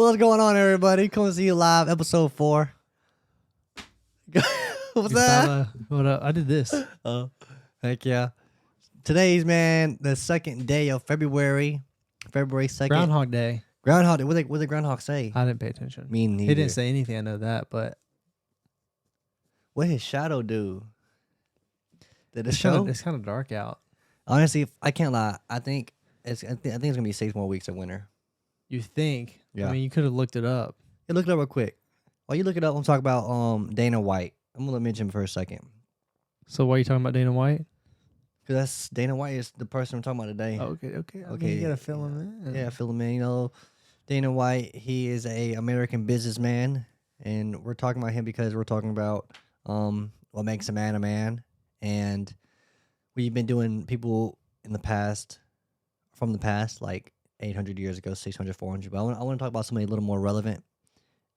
What's going on, everybody? Come see you live, episode 4. What's that? What up? I did this. Oh, heck yeah. Today's, man, the second day of February 2nd. Groundhog Day. Groundhog Day. What did Groundhog say? I didn't pay attention. Me neither. He didn't say anything. I know that, but What did his shadow do? Did it it's show? it's kind of dark out. Honestly, I can't lie. I think it's gonna be 6 more weeks of winter. You think? Yeah. I mean, you could have looked it up. Yeah, look it up real quick. While you look it up, I'm talking about Dana White. I'm gonna mention him for a second. So why are you talking about Dana White? Cause that's Dana White is the person I'm talking about today. Okay. I Okay, mean, you gotta fill him in. Yeah, fill him in. You know, Dana White, he is a American businessman, and we're talking about him because we're talking about what makes a man, and we've been doing people in the past, from the past, like 800 years ago, 600, 400. But I want to talk about somebody a little more relevant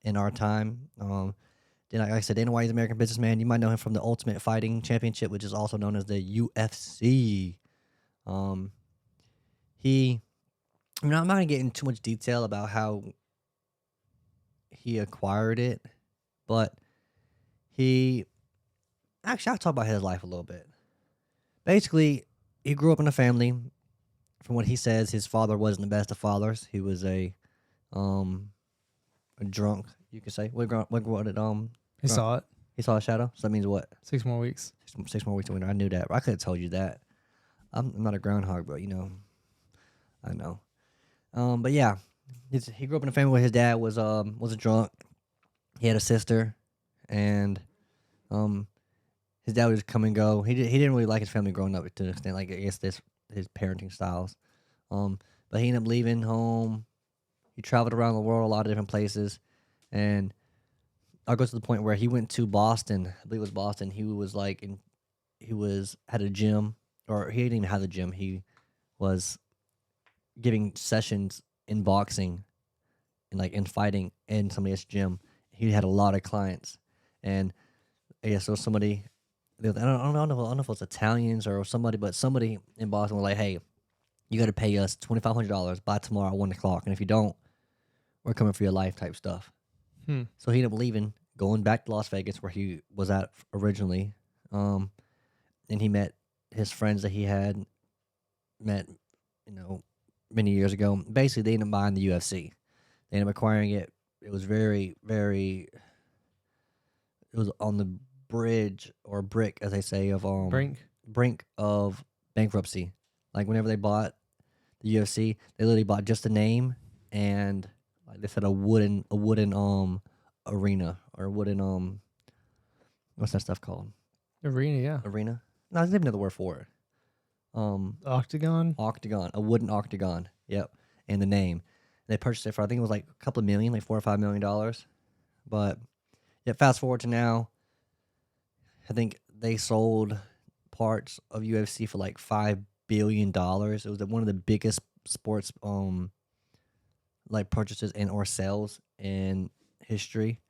in our time. Like I said, Dana White is an American businessman. You might know him from the Ultimate Fighting Championship, which is also known as the UFC. I'm not going to get into too much detail about how he acquired it, but I'll talk about his life a little bit. Basically, he grew up in a family. From what he says, his father wasn't the best of fathers. He was a drunk, you could say. He saw it. He saw a shadow. So that means what? 6 more weeks. 6 more weeks of winter. I knew that. I could have told you that. I'm not a groundhog, but I know. But yeah, he grew up in a family where his dad was a drunk. He had a sister, and his dad would just come and go. He didn't really like his family growing up to an extent, like I guess his parenting styles. But he ended up leaving home. He traveled around the world, a lot of different places, and I'll go to the point where he went to Boston. I believe it was Boston. He had a gym, or he didn't even have a gym. He was giving sessions in boxing and in fighting in somebody's gym. He had a lot of clients, and I guess there was somebody. I don't know if it was Italians or somebody, but somebody in Boston was like, "Hey, you got to pay us $2,500 by tomorrow at 1:00, and if you don't, we're coming for your life," type stuff. So he ended up leaving, going back to Las Vegas where he was at originally, and he met his friends that he had met, many years ago. Basically, they ended up buying the UFC. They ended up acquiring it. It was very, very. It was on the bridge or brick, as they say, of brink of bankruptcy. Like whenever they bought the UFC, they literally bought just the name and like they said a wooden arena or wooden what's that stuff called? Arena, yeah. Arena? No, there's another word for it. Octagon? Octagon. A wooden octagon. Yep. And the name. They purchased it for I think it was like a couple of million, like $4 or $5 million. But yeah, fast forward to now, I think they sold parts of UFC for like $5 billion. It was one of the biggest sports purchases and or sales in history.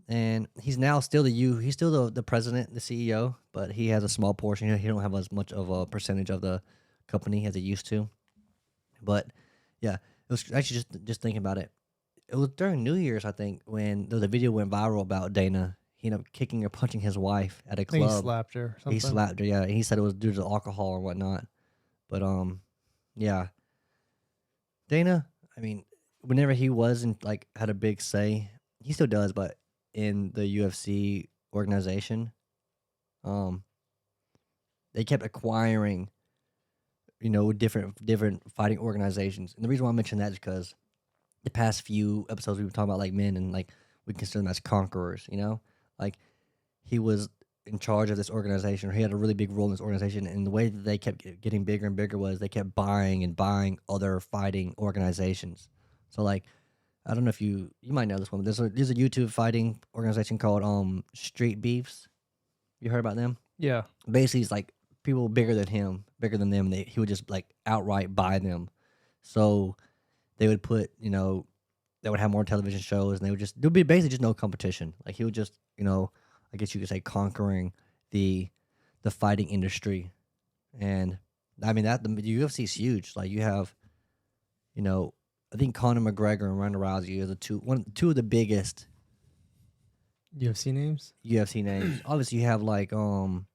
And he's now still he's still the president, the CEO, but he has a small portion. He don't have as much of a percentage of the company as he used to. But yeah, it was actually just thinking about it. It was during New Year's, I think, when the video went viral about Dana. He ended up kicking or punching his wife at a club. He slapped her. He slapped her, yeah. And he said it was due to alcohol or whatnot. But yeah. Dana, I mean, whenever he wasn't had a big say, he still does, but in the UFC organization, they kept acquiring, different fighting organizations. And the reason why I mention that is because the past few episodes we've been talking about men and we consider them as conquerors, he was in charge of this organization, or he had a really big role in this organization, and the way that they kept getting bigger and bigger was they kept buying and buying other fighting organizations. So I don't know if you might know this one, but there's a YouTube fighting organization called Street Beefs. You heard about them? Yeah. Basically, it's people bigger than them. He would just outright buy them. So they would put, they would have more television shows, and there'd be basically just no competition. He would just, I guess you could say conquering the fighting industry. And I mean the UFC is huge. You have, I think Conor McGregor and Ronda Rousey are two of the biggest UFC names. UFC names. Obviously, you have like dang,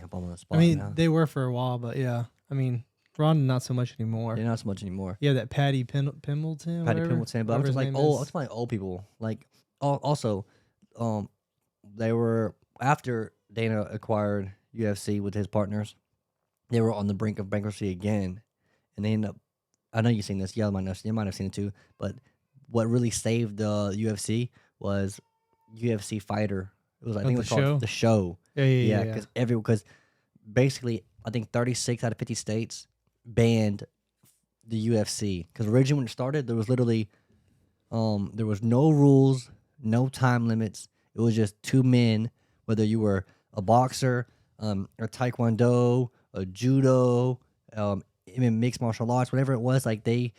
I'm on the spot I mean, now. they were for a while, but yeah. I mean, Ronda not so much anymore. They're not so much anymore. Yeah, that Patty Pimblton. Patty Pimblton, but I'm just like old people. Like also, they were after Dana acquired UFC with his partners. They were on the brink of bankruptcy again, and they ended up. I know you've seen this. Yeah, you might have seen it too. But what really saved the UFC was UFC Fighter. It was I think it was called the show. Yeah. Because basically I think 36 out of 50 states banned the UFC because originally when it started there was literally there was no rules, no time limits. It was just two men, whether you were a boxer, a taekwondo, a judo, even mixed martial arts, whatever it was. Like they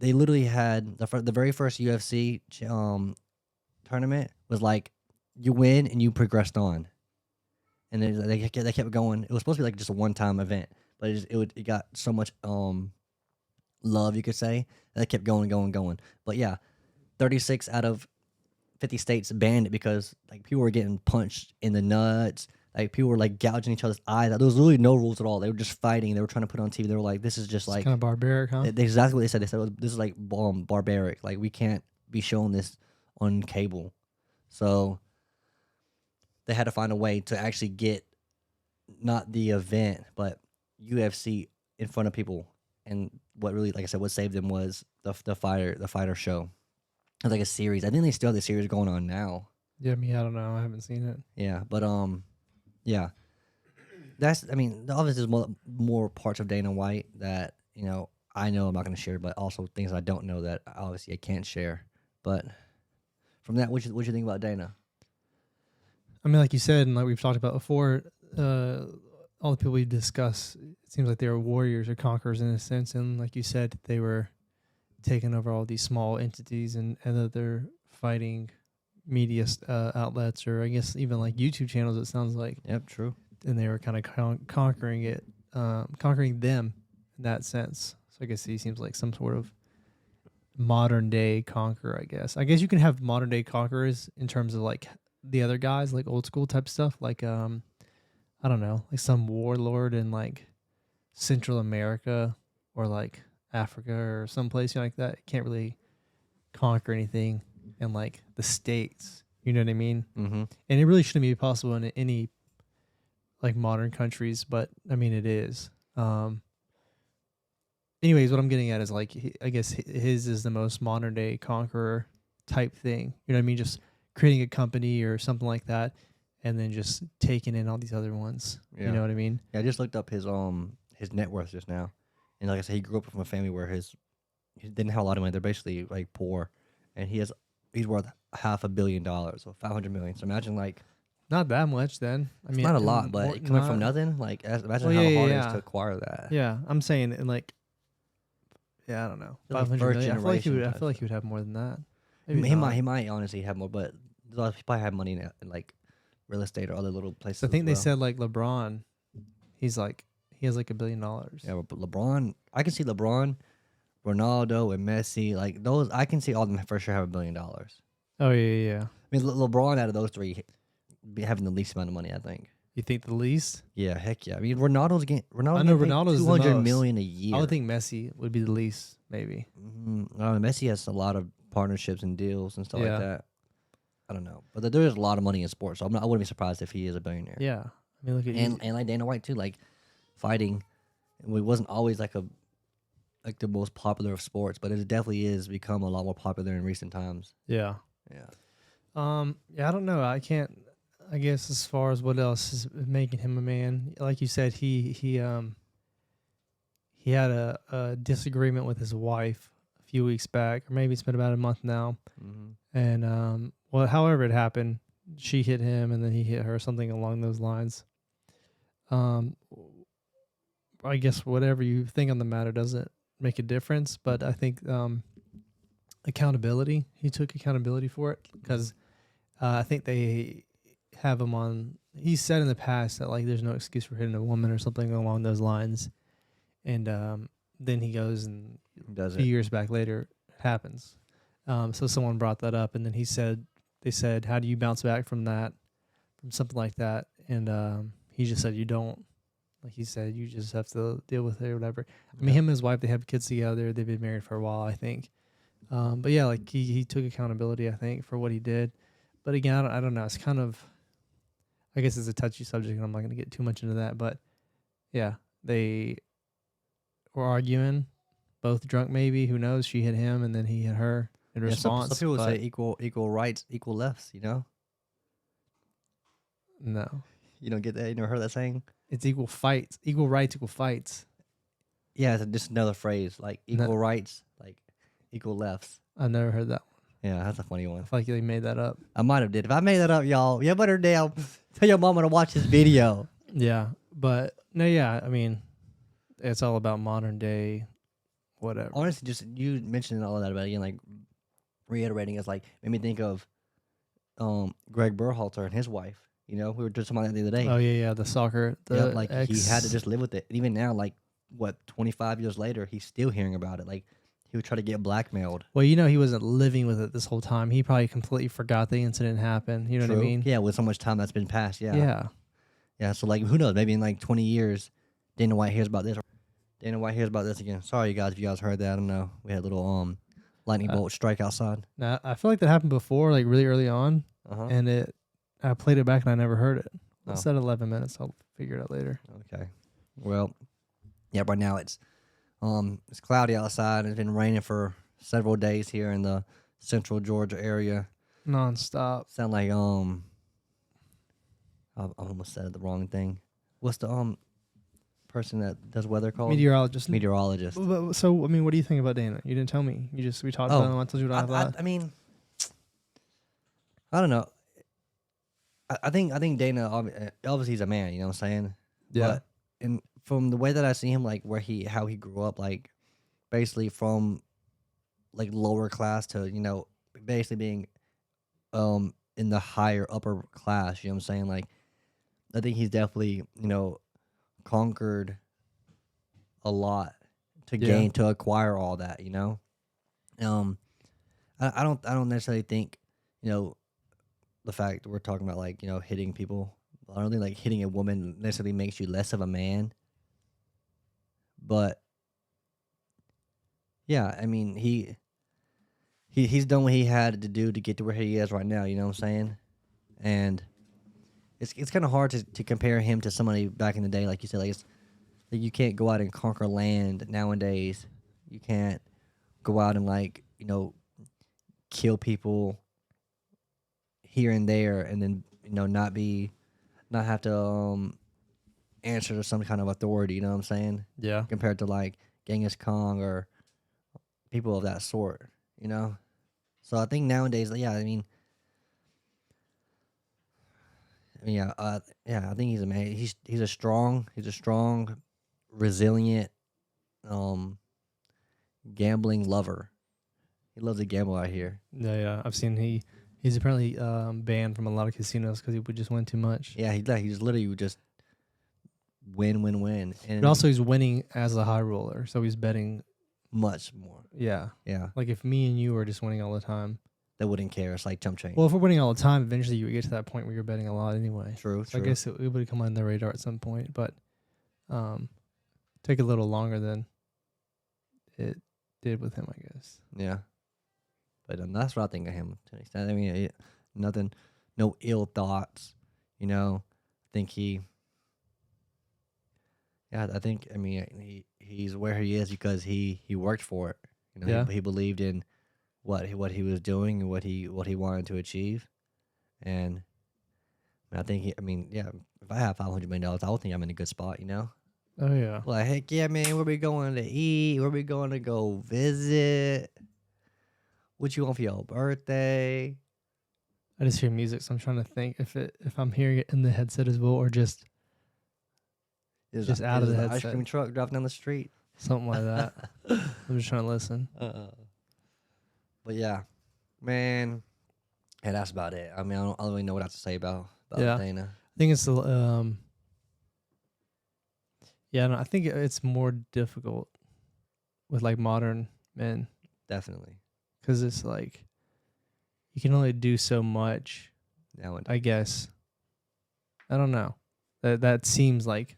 literally had the very first UFC tournament was like you win and you progressed on, and they kept going. It was supposed to be like just a one-time event, but it got so much love, you could say, that it kept going. But yeah, 36 out of 50 states banned it because like people were getting punched in the nuts. Like people were like gouging each other's eyes. There was literally no rules at all. They were just fighting. They were trying to put on TV. They were like, "This is just like kind of barbaric, huh?" Exactly what they said. They said this is like barbaric. Like we can't be showing this on cable. So they had to find a way to actually get not the event, but UFC in front of people. And what really, like I said, what saved them was the fighter show. It was like a series. I think they still have the series going on now. Yeah, I don't know. I haven't seen it. Yeah, but yeah. Obviously there's more parts of Dana White that, I know I'm not going to share, but also things I don't know that obviously I can't share. But from that, what you think about Dana? I mean, like you said, and like we've talked about before, all the people we've discussed, it seems like they were warriors or conquerors in a sense. And like you said, they were taking over all these small entities and that they're fighting media outlets, or I guess even like YouTube channels, it sounds like. Yep, true. And they were kind of conquering them in that sense. So I guess he seems like some sort of modern day conqueror, I guess. I guess you can have modern day conquerors in terms of like the other guys, like old school type stuff, like I don't know, like some warlord in like Central America or like Africa or someplace like that. You can't really conquer anything in like the States, you know what I mean? Mm-hmm. And it really shouldn't be possible in any like modern countries, but I mean it is. Anyways, what I'm getting at is like I guess his is the most modern day conqueror type thing. You know what I mean? Just creating a company or something like that, and then just taking in all these other ones. Yeah. You know what I mean? Yeah, I just looked up his net worth just now, and like I said, he grew up from a family where he didn't have a lot of money. They're basically like poor, and he's worth $500 million, so $500 million. So imagine like. Not that much, then. I mean, not a lot, but coming from nothing, like imagine how hard it is to acquire that. Yeah, I'm saying, and like, yeah, I don't know, 500 million. I feel like he would have more than that. Maybe he might honestly have more, but he probably have money in like real estate or other little places. I think they said like LeBron, he has like $1 billion. Yeah, but LeBron, I can see LeBron, Ronaldo, and Messi, like those. I can see all of them for sure have $1 billion. Oh yeah. I mean, LeBron out of those three. Be having the least amount of money, I think. You think the least? Yeah, heck yeah. I mean, Ronaldo's Ronaldo's $200 million a year. I would think Messi would be the least, maybe. Mm-hmm. Messi has a lot of partnerships and deals and stuff like that. I don't know, but there is a lot of money in sports, so I wouldn't be surprised if he is a billionaire. Yeah, I mean, look at and like Dana White too, like fighting. It wasn't always like the most popular of sports, but it definitely is become a lot more popular in recent times. Yeah. Yeah, I don't know. I guess as far as what else is making him a man, like you said, he had a disagreement with his wife a few weeks back, or maybe it's been about a month now. Mm-hmm. And however it happened, she hit him and then he hit her, something along those lines. I guess whatever you think on the matter doesn't make a difference, but I think accountability. He took accountability for it because I think they have him on. He said in the past that like there's no excuse for hitting a woman or something along those lines, and then he goes and Does a few it? years back later it happens. So someone brought that up, and then they said, how do you bounce back from that, from something like that? And he just said, you don't. Like he said, you just have to deal with it or whatever. I mean, Yeah. him and his wife, they have kids together. They've been married for a while, I think. But yeah, like he took accountability, I think, for what he did. But again, I don't know. It's kind of, I guess it's a touchy subject, and I'm not going to get too much into that. But yeah, they were arguing, both drunk maybe. Who knows? She hit him, and then he hit her in Yeah, some response. people would say But equal rights, equal lefts. You know, no, you don't get that. You never heard that saying? it's equal fights, equal rights, equal fights. Yeah, it's just another phrase like No, equal rights, like equal lefts. I've never heard that. Yeah, that's a funny I one. feel like they made that up. I might have did. If I made that up, y'all, you better damn tell your mama to watch this video. Yeah, but no, yeah. I mean, it's all about modern day, whatever. Honestly, just you mentioning all of that about again, like reiterating, is like made me think of Greg Berhalter and his wife. You know, we were just talking about that the other day. Oh yeah, the soccer. The Yep, like he had to ex- just live with it. And even now, like what, 25 years later, he's still hearing about it. Like he would try to get blackmailed. Well, he wasn't living with it this whole time. He probably completely forgot the incident happened. You know what I True. mean? Yeah, with so much time that's been passed. Yeah. Yeah. Yeah. So like, who knows? Maybe in like 20 years, Dana White hears about this. Dana White hears about this again. Sorry, you guys, if you guys heard that. I don't know. We had a little lightning bolt strike outside. Now I feel like that happened before, like really early on, Uh-huh. and I played it back and I never heard it. Oh. It said 11 minutes. I'll figure it out later. Okay. Well, yeah. Right now it's cloudy outside. It's been raining for several days here in the central Georgia area. Nonstop. Sound like I almost said the wrong thing. What's the person that does weather called? Meteorologist. Meteorologist. So I mean, what do you think about Dana? You didn't tell me. We talked about it. I told you what I thought. I mean, I don't know. I think Dana obviously he's a man. You know what I'm saying? Yeah. But from the way that I see him, like how he grew up, like basically from like lower class to basically being in the higher upper class. You know what I'm saying? Like I think he's definitely conquered a lot to gain to acquire all that. I don't necessarily think the fact that we're talking about like hitting people. I don't think like hitting a woman necessarily makes you less of a man. But yeah, I mean he's done what he had to do to get to where he is right now. You know what I'm saying? And it's kind of hard to compare him to somebody back in the day, like you said. Like you can't go out and conquer land nowadays. You can't go out and like kill people here and there, and then not have to answer to some kind of authority. You know what I'm saying? Yeah. Compared to like Genghis Khan or people of that sort. So I think nowadays, yeah, I think he's a man. He's a strong, resilient, gambling lover. He loves to gamble out here. Yeah. I've seen he's apparently banned from a lot of casinos because he would just win too much. Yeah, he just literally would just win, and But also he's winning as a high roller, so he's betting. much more. Yeah. Yeah, Like if me and you were just winning all the time. they wouldn't care. It's like chump change. Well, if we're winning all the time, eventually you would get to that point where you're betting a lot anyway. True. So I guess it would come on the radar at some point, but take a little longer than it did with him, I guess. Yeah. But that's what I think of him to an extent. I mean, nothing, no ill thoughts. I think he's where he is because he worked for it. Yeah. He believed in what he was doing and what he wanted to achieve, and I think if I have $500 million, I would think I'm in a good spot. Oh yeah. Like, heck yeah, man, where we going to eat? Where we going to go visit? What you want for your birthday? I just hear music, so I'm trying to think if I'm hearing it in the headset as well, or just out of the ice headset. cream truck driving down the street. Something like that. I'm just trying to listen. But yeah, man, yeah, that's about it. I mean, I don't really know what I have to say about Yeah. Dana. I think it's I think it's more difficult with like modern men, Definitely. because it's like you can only do so much. Nowadays. I guess. I don't know. That seems like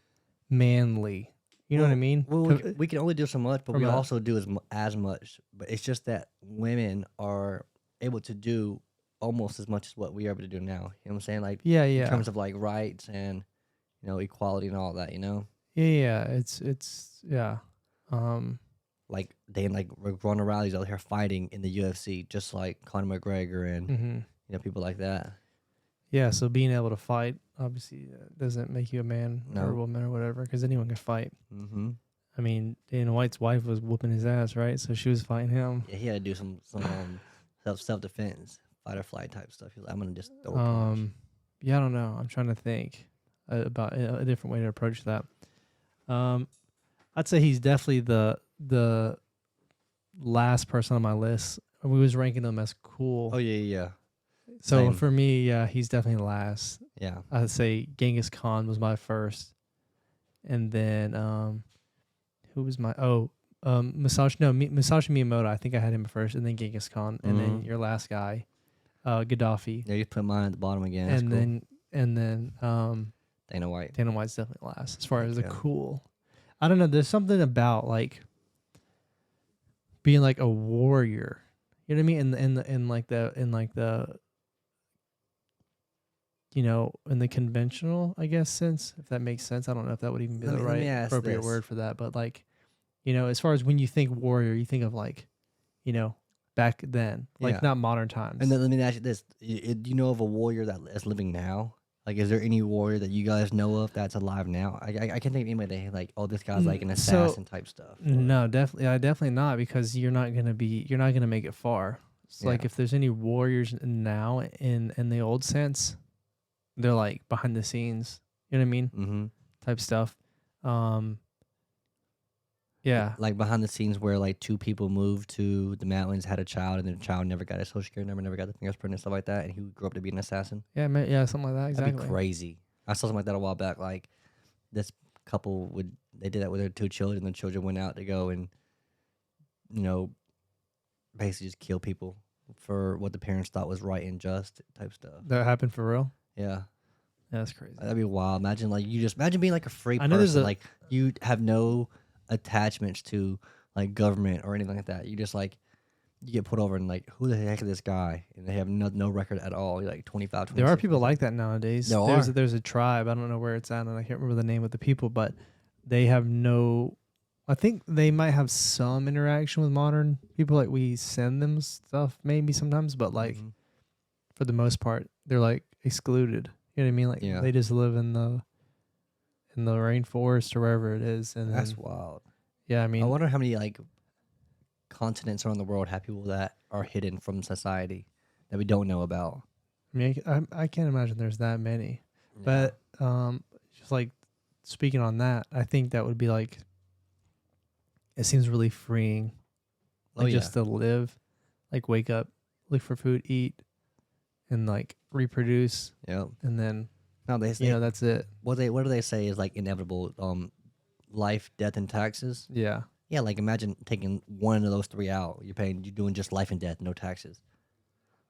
manly. You know what I mean? Well, we can only do so much, but we also do as much. But it's just that women are able to do almost as much as what we are able to do now. You know what I'm saying? Like, Yeah, in yeah. terms of like rights and equality and all that. Yeah. It's yeah. Like they like Ronda Rousey's out here fighting in the UFC, just like Conor McGregor and Mm-hmm. people like that. Yeah, so being able to fight obviously doesn't make you a man or a No. woman or whatever, because anyone can fight. Mm-hmm. I mean, Dana White's wife was whooping his ass, right? So she was fighting him. Yeah, he had to do some self defense, fight or flight type stuff. He's like, I'm gonna just throw a punch. Yeah, I don't know. I'm trying to think about a different way to approach that. I'd say he's definitely the last person on my list. We was ranking him as cool. Oh yeah. So Same. for me, yeah, he's definitely last. Yeah. I'd say Genghis Khan was my first, and then who was my Masashi Miyamoto. I think I had him first, and then Genghis Khan, and then your last guy, Gaddafi. Yeah, you put mine at the bottom again. And That's then Dana White. Dana White's definitely last as far as the Yeah. cool. I don't know. There's something about like being like a warrior. You know what I mean? In the conventional, I guess, sense, if that makes sense. I don't know if that would even be the right appropriate word for that, but like, as far as when you think warrior, you think of like, back then, like not modern times. And then let me ask you this: do you know of a warrior that is living now? Like, is there any warrior that you guys know of that's alive now? I can't think of anybody like, oh, this guy's like an assassin type stuff. No, definitely not, because you're not gonna make it far. So like, if there's any warriors now in the old sense, they're like behind the scenes. You know what I mean? Mm-hmm. Type stuff. Yeah. Like behind the scenes where like two people moved to the mountains, had a child, and then the child never got a social security number, never got the fingerprint and stuff like that, and he grew up to be an assassin. Yeah, something like that. Exactly. That'd be crazy. I saw something like that a while back. Like this couple they did that with their two children. The children went out to go and basically just kill people for what the parents thought was right and just type stuff. That happened for real? Yeah. That's crazy. That'd be wild. Imagine being like a free person. Like you have no attachments to like government or anything like that. You just like you get put over and like, who the heck is this guy? And they have no record at all. You're like 25, 26. There are people like that nowadays. There's a tribe. I don't know where it's at, and I can't remember the name of the people, but they have no. I think they might have some interaction with modern people. Like we send them stuff maybe sometimes, but like for the most part, they're like excluded. You know what I mean? Like they just live in the rainforest or wherever it is, and that's wild. Yeah, I mean, I wonder how many like continents around the world have people that are hidden from society that we don't know about. I mean, I can't imagine there's that many. Yeah. But just like speaking on that, I think that would be like, it seems really freeing. Like just to live, like wake up, look for food, eat, and like reproduce. Yep. And then they say, that's it. What do they say is like inevitable? Life, death, and taxes. Yeah. Yeah, like imagine taking one of those three out. You're doing just life and death, no taxes.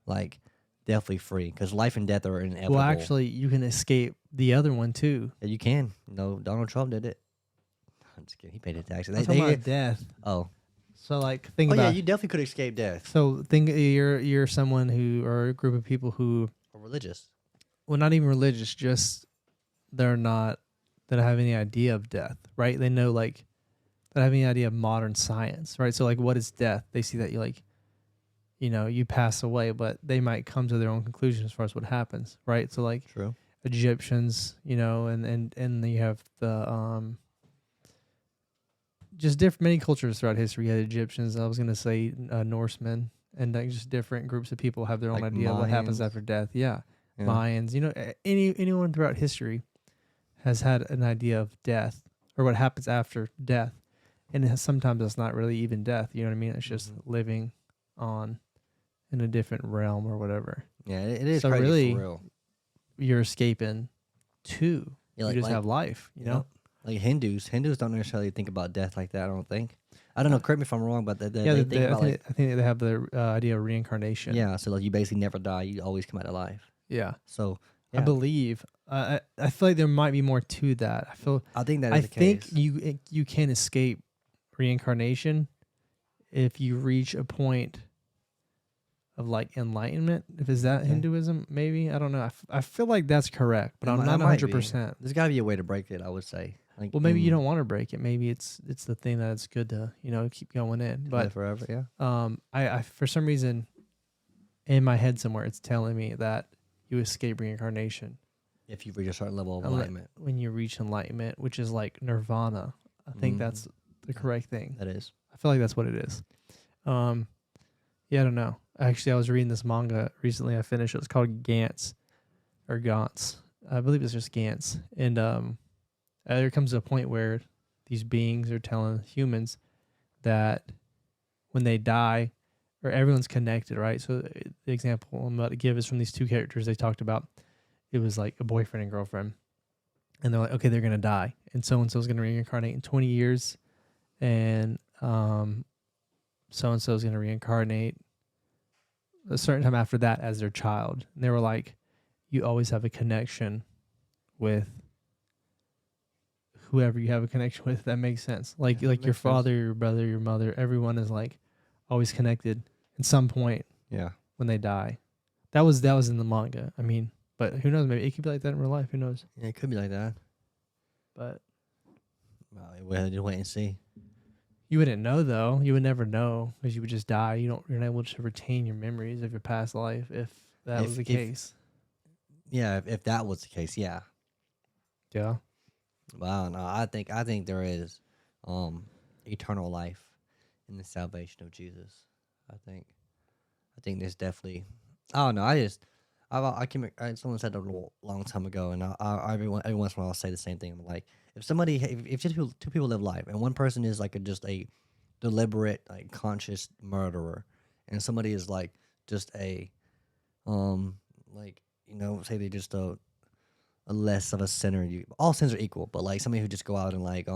Like, definitely free, because life and death are inevitable. Well, actually, you can escape the other one too. Yeah, you can. Donald Trump did it. I'm just kidding. He paid the taxes. I'm talking about death. Oh. So like, think about. Oh yeah, you definitely could escape death. So think you're someone or a group of people who are religious. Well, not even religious. Just they don't have any idea of death, right? They know like. That have any idea of modern science, right? So like, what is death? They see that you pass away, but they might come to their own conclusion as far as what happens, right? So like, true. Egyptians, and you have the just many cultures throughout history. You had Egyptians. I was gonna say Norsemen, and like just different groups of people have their own idea of what happens after death. Yeah. Mayans. Anyone throughout history has had an idea of death or what happens after death. And sometimes it's not really even death. You know what I mean? It's just living on in a different realm or whatever. Yeah, it is. So crazy really, for real. You're escaping too. Yeah, you just have life, you know? Like Hindus don't necessarily think about death like that, I don't think. I don't know. Correct me if I'm wrong, but Yeah, they think about like I think they have the idea of reincarnation. yeah. So like you basically never die. You always come out alive. Yeah. So I yeah, believe. I feel like there might be more to that. I think that I is the think case. you can escape reincarnation if you reach a point of like enlightenment. If is that Okay. Hinduism? Maybe I don't know. I feel like that's correct, but I'm That not might be. 100%. There's got to be a way to break it. I would say. Like Well, maybe you don't want to break it. Maybe it's the thing that it's good to keep going in. But live forever. Yeah. I for some reason in my head somewhere it's telling me that you escape reincarnation If you reach a certain level of unle- alignment, when you reach enlightenment, which is like nirvana. I think Mhm. that's the correct thing. that is. I feel like that's what it is. Yeah, I don't know. Actually, I was reading this manga recently. I finished it. It's called Gantz or Gantz. I believe it's just Gantz. And there comes a point where these beings are telling humans that when they die, or everyone's connected, right? So the example I'm about to give is from these two characters they talked about. It was like a boyfriend and girlfriend. And they're like, okay, they're going to die. And so-and-so's going to reincarnate in 20 years. And so-and-so's going to reincarnate a certain time after that as their child. And they were like, you always have a connection with whoever you have a connection with. That makes sense. Like Yeah, that your makes sense. father, your brother, your mother, everyone is like always connected at some point Yeah. when they die. That was in the manga. I mean, but who knows? Maybe it could be like that in real life. Who knows? Yeah, it could be like that. But Well, we have to wait and see. you wouldn't know though. You would never know because you would just die. You're not able to retain your memories of your past life if that was the case. Yeah, if that was the case, yeah. Yeah. Wow, no, I think there is eternal life in the salvation of Jesus. I think there's definitely. I don't know. I can. Someone said that a long time ago, and every once in a while I'll say the same thing. I'm like, if just two people live life, and one person is like just a deliberate, like conscious murderer, and somebody is like just a, like say they just a less of a sinner. All sins are equal, but like somebody who just go out and like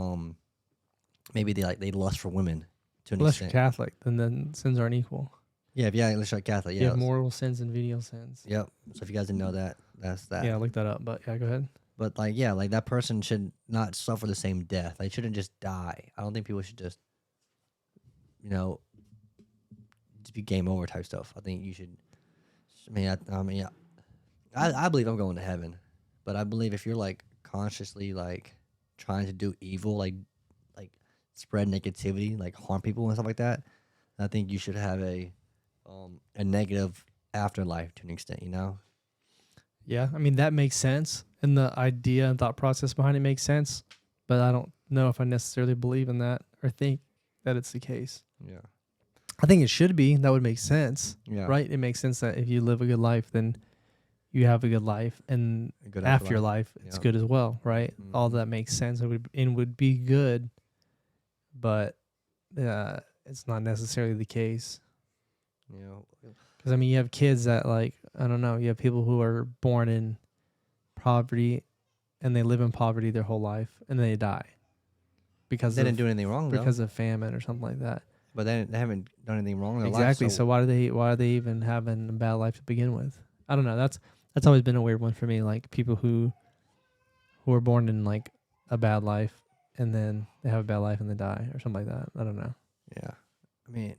maybe they lust for women to an Unless you're extent. Catholic, then sins aren't equal. Yeah, unless you're Catholic, You yeah. have moral sins and venial sins. Yep. So if you guys didn't know that, that's that. Yeah, look that up. But yeah, go ahead. But like like that person should not suffer the same death. They shouldn't just die. I don't think people should just just be game over type stuff. I think you should. I believe I'm going to heaven, but I believe if you're like consciously like trying to do evil, like spread negativity, like harm people and stuff like that, I think you should have a negative afterlife to an extent. Yeah, I mean that makes sense, and the idea and thought process behind it makes sense, but I don't know if I necessarily believe in that or think that it's the case. Yeah. I think it should be. That would make sense, Yeah. right? It makes sense that if you live a good life, then you have a good life, and A good after your afterlife. life, it's Yeah. good as well, right? All Mhm. that makes sense. It would be good, but it's not necessarily the case. Because I mean, you have kids that like I don't know. You have people who are born in poverty, and they live in poverty their whole life, and they die because They didn't do anything wrong though. because of famine or something like that. But they haven't done anything wrong in their Exactly. life. So why are they even having a bad life to begin with? I don't know. That's always been a weird one for me. Like people who are born in like a bad life and then they have a bad life and they die or something like that. I don't know. Yeah. I mean,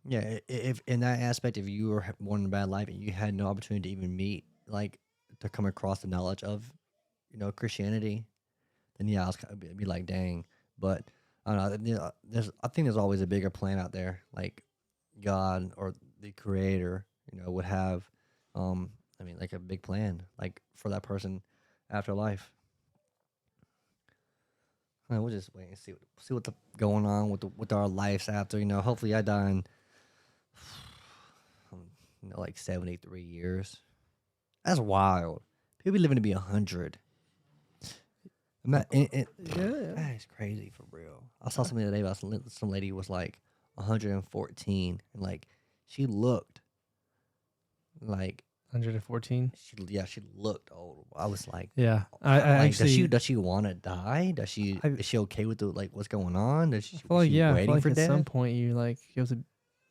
yeah, if in that aspect, if you were born in a bad life and you had no opportunity to even meet, like, to come across the knowledge of, Christianity, then yeah, it'd be like, dang. But I don't know. I think there's always a bigger plan out there, like God or the Creator, would have, like a big plan, like for that person after life. We'll just wait and see what's going on with our lives after. Hopefully I die in like 73 years. That's wild. People be living to be 100. Yeah. That's crazy for real. I saw something the other day about some lady was like 114 and like she looked like 114. She looked old. I was like, Yeah, I like, actually, does she want to die? I Is she okay with like what's going on? I feel like, She yeah, I feel waiting like for at some death? point you have to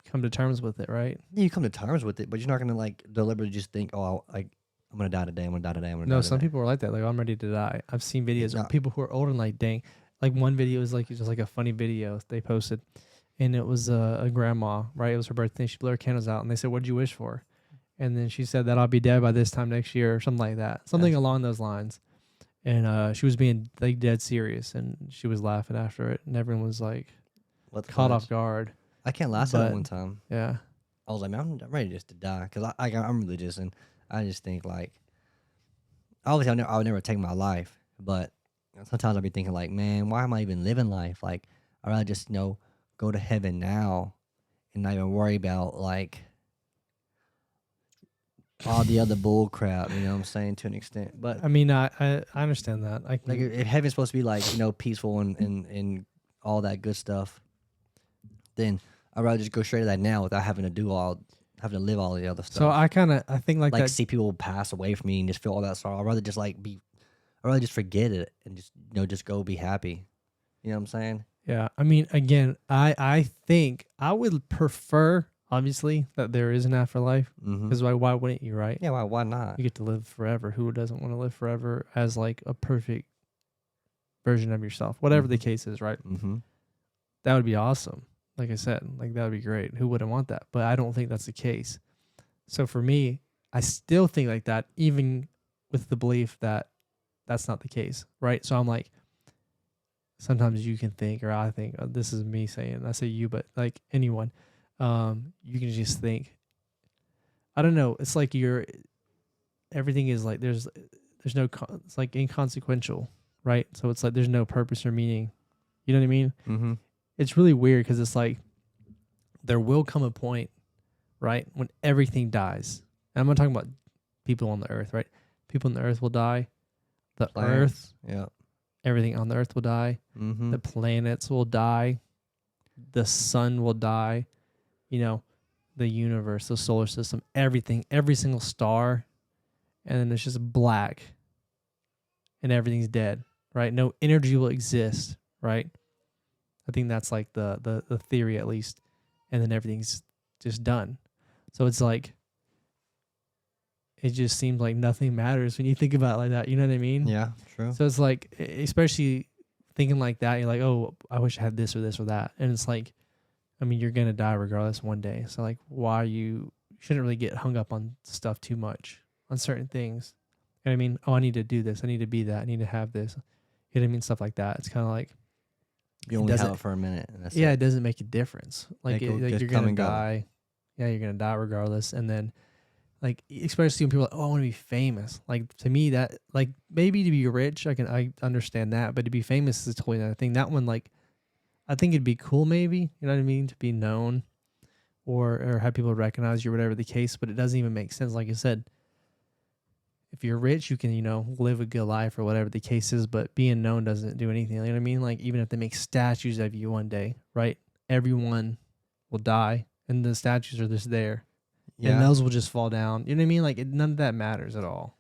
come to terms with it, right? Yeah, you come to terms with it, but you're not gonna like deliberately just think, oh, I'm gonna die today. I'm gonna die today. I'm gonna No, die some today. people are like that. Like, I'm ready to die. I've seen Yeah, videos no, of people who are older and like, dang, like one video is like just like a funny video they posted, and it was a grandma, right? It was her birthday. She blew her candles out, and they said, "What'd you wish for?" And then she said that I'll be dead by this time next year or something like that, something that's along those lines. And she was being like dead serious, and she was laughing after it, and everyone was like what the caught fudge. off guard. I can't lie. I said that But one time. yeah, I was like, man, I'm ready just to die because I'm religious and I just think like obviously I would never take my life, but sometimes I'll be thinking like, man, why am I even living life? Like I'd rather just go to heaven now and not even worry about like all the other bull crap. You know what I'm saying, to an extent. But I mean, I understand that. I like can, if heaven's supposed to be like peaceful and all that good stuff, then I'd rather just go straight to that now without having to live all the other so stuff. I think like Like that. see people pass away from me and just feel all that sorrow. I'd rather just I'd rather just forget it and just go be happy. You know what I'm saying? Yeah, I mean, again, I think I would prefer, obviously, that there is an afterlife, Mm-hmm. because why wouldn't you, right? Yeah, why not? You get to live forever. Who doesn't want to live forever as like a perfect version of yourself, whatever the Mhm. case is, right? Mm-hmm. That would be awesome. Like I said, like that would be great. Who wouldn't want that? But I don't think that's the case. So for me, I still think like that, even with the belief that that's not the case, right? So I'm like, sometimes you can think, or I think, this is me saying, I say you, but like anyone, you can just think, I don't know. It's like everything is like, there's no, it's like inconsequential, right? So it's like, there's no purpose or meaning. You know what I mean? Mm-hmm. It's really weird because it's like, there will come a point, right, when everything dies. And I'm not talking about people on the earth, right? People on the earth will die. The earth, Yeah. everything on the earth will die. Mm-hmm. The planets will die. The sun will die. You know, the universe, the solar system, everything, every single star. And then it's just black and everything's dead, right? No energy will exist, right? I think that's like the theory, at least. And then everything's just done. So it's like, it just seems like nothing matters when you think about it like that. You know what I mean? Yeah. True. So it's like, especially thinking like that, you're like, oh, I wish I had this or this or that. And it's like, I mean, you're going to die regardless one day. So like, you shouldn't really get hung up on stuff too much, on certain things. You know what I mean? Oh, I need to do this. I need to be that. I need to have this. You know what I mean? Stuff like that. It's kind of like, You only have it for a minute, and that's yeah, it. it doesn't make a difference. Like, Like, like just you're come going and to go. die. Yeah, you're going to die regardless. And then, like, especially when people are like, oh, I want to be famous. Like, to me, that, like, maybe to be rich, I understand that, but to be famous is a totally another thing. That one, like, I think it'd be cool, maybe, you know what I mean, to be known or have people recognize you, or whatever the case. But it doesn't even make sense. Like I said, if you're rich, you can, live a good life or whatever the case is. But being known doesn't do anything. You know what I mean? Like, even if they make statues of you one day, right? Everyone will die, and the statues are just there. And Yeah. those will just fall down. You know what I mean? Like, none of that matters at all.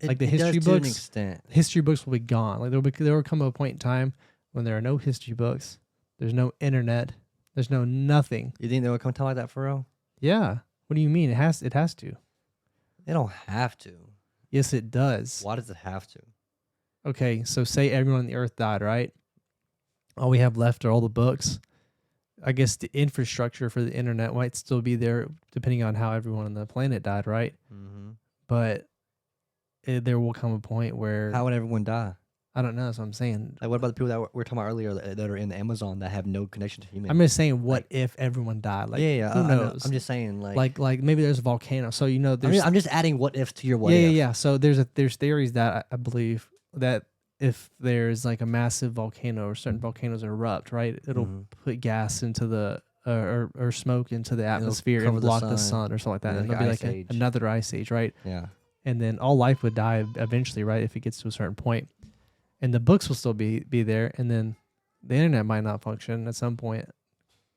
Like the it history does to an books, extent. history books will be gone. Like there will come a point in time when there are no history books. There's no internet. There's no nothing. You think they would come time like that for real? Yeah. What do you mean? It has to. They don't have to. Yes, it does. Why does it have to? Okay, so say everyone on the earth died, right? All we have left are all the books. I guess the infrastructure for the internet might still be there, depending on how everyone on the planet died, right? Mm-hmm. But there will come a point where, How would everyone die? I don't know. That's what I'm saying. Like, what about the people that we were talking about earlier that are in the Amazon that have no connection to human? I'm just saying, what Like, if everyone died? Like, yeah, who I know. knows? I'm just saying, like like maybe there's a volcano. So there's I'm just adding what if to your what yeah, if. yeah. So there's theories that I believe that if there's like a massive volcano or certain volcanoes erupt, right, it'll Mhm. put gas into the or smoke into the atmosphere cover and the block the sun. sun or something like that. Yeah, And like it'll be ice like age. another ice age, right? Yeah. And then all life would die eventually, right? If it gets to a certain point, and the books will still be there, and then the internet might not function at some point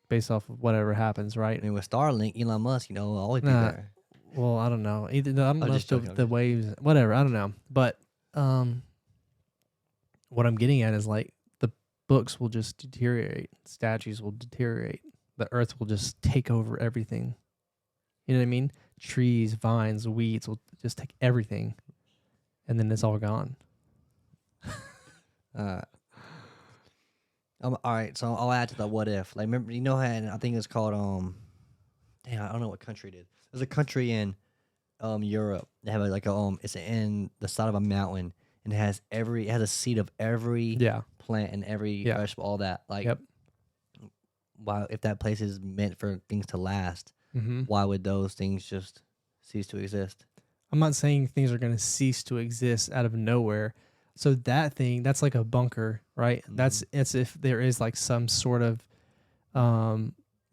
based off of whatever happens, right? I mean, with Starlink, Elon Musk, always be Nah, there. Well, I don't know. Either I don't I'm know if just joking. the waves, whatever. I don't know. But what I'm getting at is like the books will just deteriorate, statues will deteriorate, the earth will just take over everything. You know what I mean? Trees, vines, weeds will just take everything, and then it's all gone. Uh, all right, so I'll add to the what if. Like, remember, you know how I think it's called damn, I don't know what country it is. There's a country in Europe. They have it's in the side of a mountain, and it has a seed of every Yeah. plant and every Yeah. vegetable, all that. Like, Yep. why if that place is meant for things to last, Mm-hmm. why would those things just cease to exist? I'm not saying things are going to cease to exist out of nowhere. So that's like a bunker, right? Mhm. It's if there is like some sort of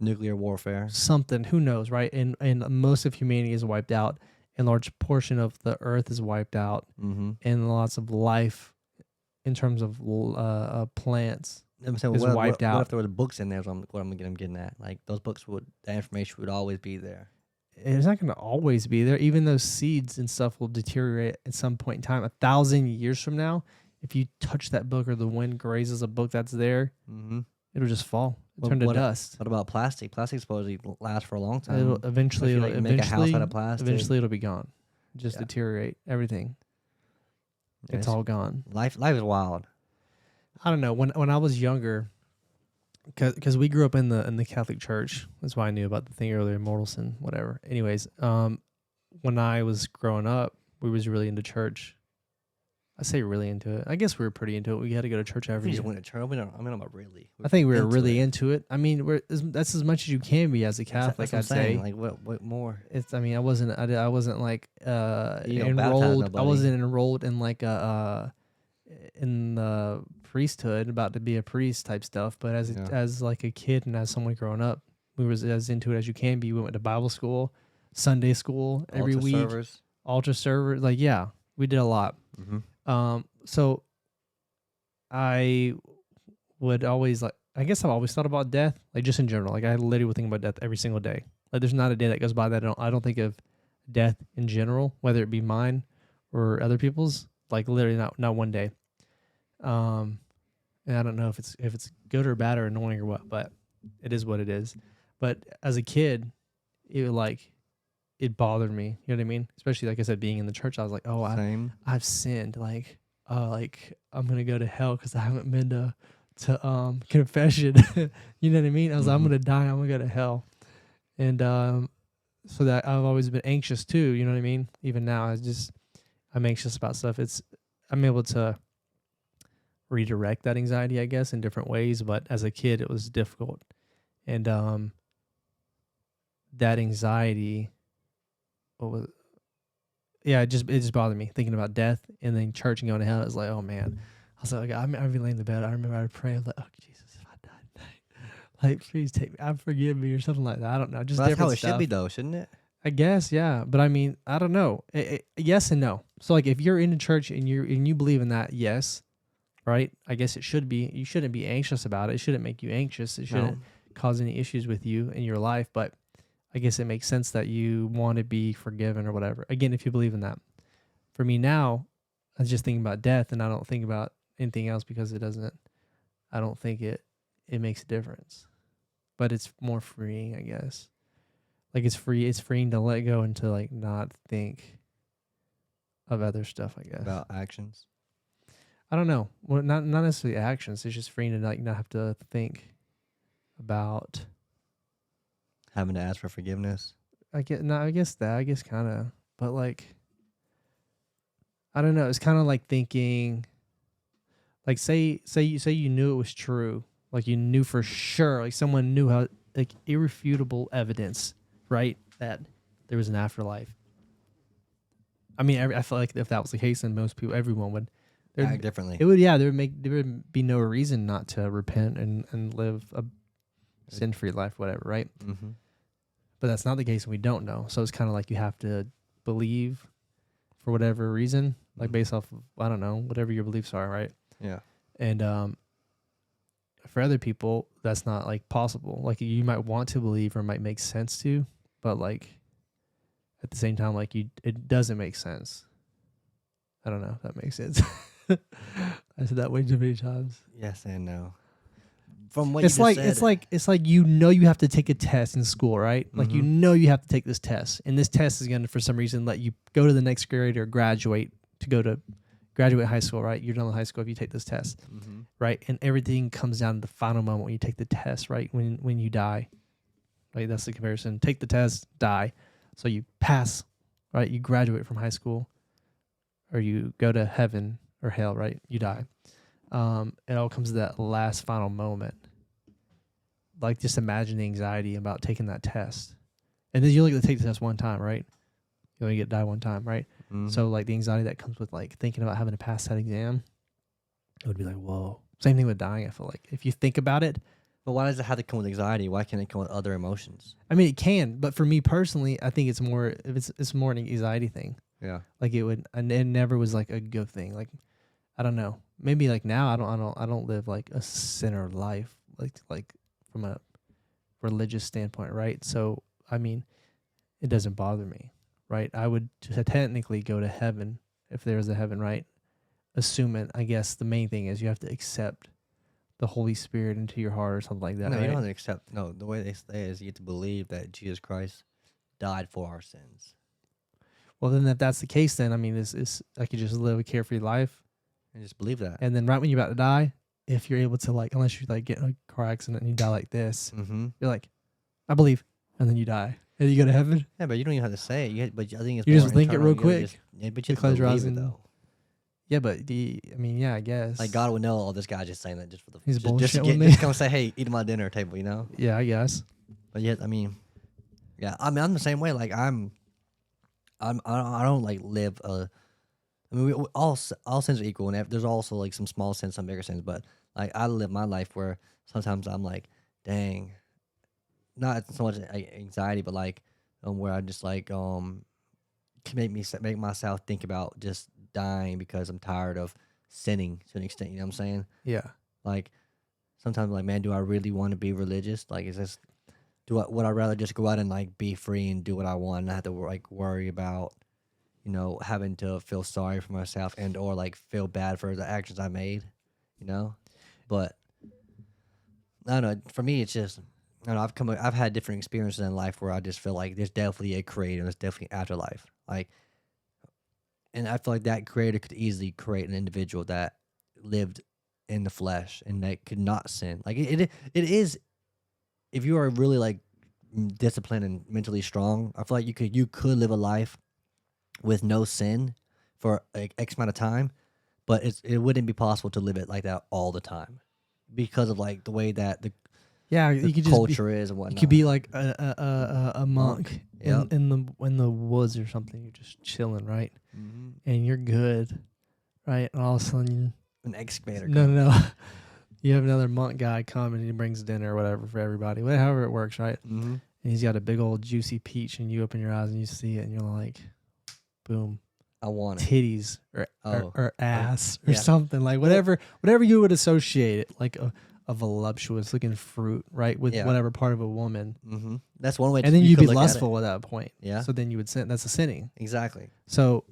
Nuclear warfare. something, who knows, right? And most of humanity is wiped out, and large portion of the earth is wiped out, Mm-hmm. and lots of life in terms of plants I'm saying, is wiped what out. if there were books in there? Is what I'm getting at. Like those books that information would always be there. It's not going to always be there. Even those seeds and stuff will deteriorate at some point in time. 1,000 years from now, if you touch that book or the wind grazes a book that's there, Mm-hmm. it'll just fall. It'll Well, turn to what- dust. What about plastic? Plastic supposedly lasts for a long time. It'll eventually, If you, like, make a house out of plastic. eventually it'll be gone. Just Yeah. deteriorate everything. Yeah, It's all gone. Life is wild. I don't know. When I was younger, because we grew up in the Catholic Church. That's why I knew about the thing earlier, Mortelson, whatever. Anyways, when I was growing up, we was really into church. I say really into it. I guess we were pretty into it. We had to go to church every We year. just went to church. I mean, I'm not really. I think we were really it. into it. I mean, that's as much as you can be as a Catholic. That's what I'd I'm say. saying. Like what more? It's. I mean, I wasn't like You don't baptize enrolled. I nobody. wasn't enrolled in like in the priesthood, about to be a priest type stuff. But Yeah. as like a kid and as someone growing up, we was as into it as you can be. We went to Bible school, Sunday school every Altar week, servers. altar server. Like yeah, we did a lot. Mm-hmm. So I would always I guess I've always thought about death, like just in general. Like I literally would think about death every single day. Like there's not a day that goes by that I don't think of death in general, whether it be mine or other people's. Like literally not one day. And I don't know if it's good or bad or annoying or what, but it is what it is. But as a kid, it bothered me. You know what I mean? Especially like I said, being in the church, I was like, oh, Same. I've sinned. Like I'm gonna go to hell because I haven't been to confession. You know what I mean? I was like, I'm Mhm. gonna die. I'm gonna go to hell. And so that I've always been anxious too. You know what I mean? Even now, I'm anxious about stuff. I'm able to redirect that anxiety, I guess, in different ways. But as a kid, it was difficult, and that anxiety, it just bothered me thinking about death and then church and going to hell. It was like, oh man, I was like, I'd be laying in the bed. I remember I'd pray, I'm like, oh Jesus, if I died tonight, like please take me, forgive me or something like that. I don't know, just But that's different how it stuff. should be, though, shouldn't it? I guess, yeah. But I mean, I don't know. Yes and no. So like if you're in a church and you believe in that, yes, right? I guess it should be. You shouldn't be anxious about it. It shouldn't make you anxious. It shouldn't cause any issues with you in your life. But I guess it makes sense that you want to be forgiven or whatever. Again, if you believe in that. For me now, I was just thinking about death and I don't think about anything else because I don't think it makes a difference. But it's more freeing, I guess. Like it's freeing to let go and to like not think of other stuff, I guess. About actions. I don't know. Well, not necessarily actions. It's just freeing to like not have to think about. Having to ask for forgiveness. I guess kind of, but like, I don't know. It's kind of like thinking, like say you knew it was true, like you knew for sure, like someone knew how, like irrefutable evidence, right, that there was an afterlife. I mean, I feel like if that was the case, then everyone would Act differently. It would, yeah. There would be no reason not to repent and live a sin-free life, whatever, right? Mm-hmm. But that's not the case, and we don't know. So it's kind of like you have to believe for whatever reason, like based off of, I don't know, whatever your beliefs are, right? Yeah. And for other people, that's not like possible. Like you might want to believe or it might make sense to, but like at the same time, like it doesn't make sense. I don't know if that makes sense. I said that way too many times. Yes and no. From what It's you like just said, it's like you have to take a test in school, right? Like Mhm. you have to take this test, and this test is gonna for some reason let you go to the next grade or graduate to go to graduate high school, right? You're done with high school if you take this test, Mhm. right? And everything comes down to the final moment when you take the test, right? When you die, right? That's the comparison. Take the test, die, so you pass, right? You graduate from high school, or you go to heaven or hell, right? You die. It all comes to that last final moment. Like just imagine the anxiety about taking that test. And then you only get to take the test one time, right? You only get to die one time, right? Mhm. So like the anxiety that comes with like thinking about having to pass that exam, it would be like, whoa. Same thing with dying, I feel like. If you think about it, But why does it have to come with anxiety? Why can't it come with other emotions? I mean it can, but for me personally, I think it's more if it's more an anxiety thing. Yeah. Like it would and it never was like a good thing. Like I don't know. Maybe like now I don't live like a sinner life like from a religious standpoint, right? So I mean, it doesn't bother me, right? I would technically go to heaven if there was a heaven, right? Assuming, I guess the main thing is you have to accept the Holy Spirit into your heart or something like that, No, you don't right? have to accept. No, the way they say is you have to believe that Jesus Christ died for our sins Well, then if that's the case, then I mean, is I could just live a carefree life, and just believe that. and then right when you're about to die, if you're able to like, unless you like get in a car accident and you die like this, Mm-hmm. you're like, I believe, and then you die, and you go to heaven. Yeah, but you don't even have to say it. But I think it's You more just think it internal. real You gotta quick. just, yeah, but You you have to close your eyes believe it and though. yeah, but I mean, yeah, I guess Like God would know. Oh, this guy just saying that just for the He's just to bullshitting get with me. just come say, hey, eat at my dinner table, you know. Yeah, I guess. But yet, I mean, yeah, I mean, I'm the same way. Like I don't like live a. I mean, all sins are equal, and there's also like some small sins, some bigger sins. But like I live my life where sometimes I'm like, dang, not so much anxiety, but like where I just like can make myself think about just dying because I'm tired of sinning to an extent. You know what I'm saying? Yeah. Like sometimes, like, man, do I really want to be religious? Like, is this would I rather just go out and like be free and do what I want and not have to like worry about having to feel sorry for myself and or like feel bad for the actions I made, you know? But I don't know. For me, it's just I don't know. I've had different experiences in life where I just feel like there's definitely a creator, there's definitely afterlife, like, and I feel like that creator could easily create an individual that lived in the flesh and that could not sin. Like it is if you are really like disciplined and mentally strong. I feel like you could live a life with no sin for like X amount of time, but it wouldn't be possible to live it like that all the time because of like the way that the Yeah, you could just be, culture is and you whatnot. could be like a monk Yep. in the woods or something. You're just chilling, right? Mm-hmm. And you're good, right? And all of a sudden, An excavator. no, you have another monk guy come and he brings dinner or whatever for everybody, however it works, right? Mm-hmm. And he's got a big old juicy peach, and you open your eyes and you see it, and you're like, boom, I want it. titties or Oh, or ass or yeah. something like whatever you would associate it like a voluptuous looking fruit, right? With Yeah. whatever part of a woman. Mm-hmm. That's one way. And then you you'd could be look at lustful at that point. Yeah. So then you would sin. That's a sinning. Exactly. So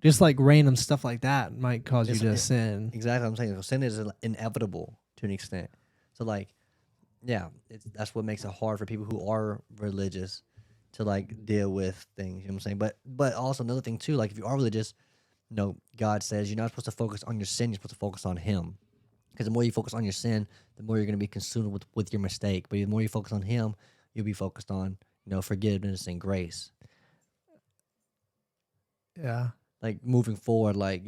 just like random stuff like that might cause you to It's- sin. Exactly. I'm saying sin is inevitable to an extent. So like, yeah, that's what makes it hard for people who are religious to like deal with things. You know what I'm saying? But also another thing too, like if you are religious, God says you're not supposed to focus on your sin. You're supposed to focus on Him. Because the more you focus on your sin, the more you're going to be consumed with your mistake. But the more you focus on Him, you'll be focused on forgiveness and grace. Yeah. Like moving forward, like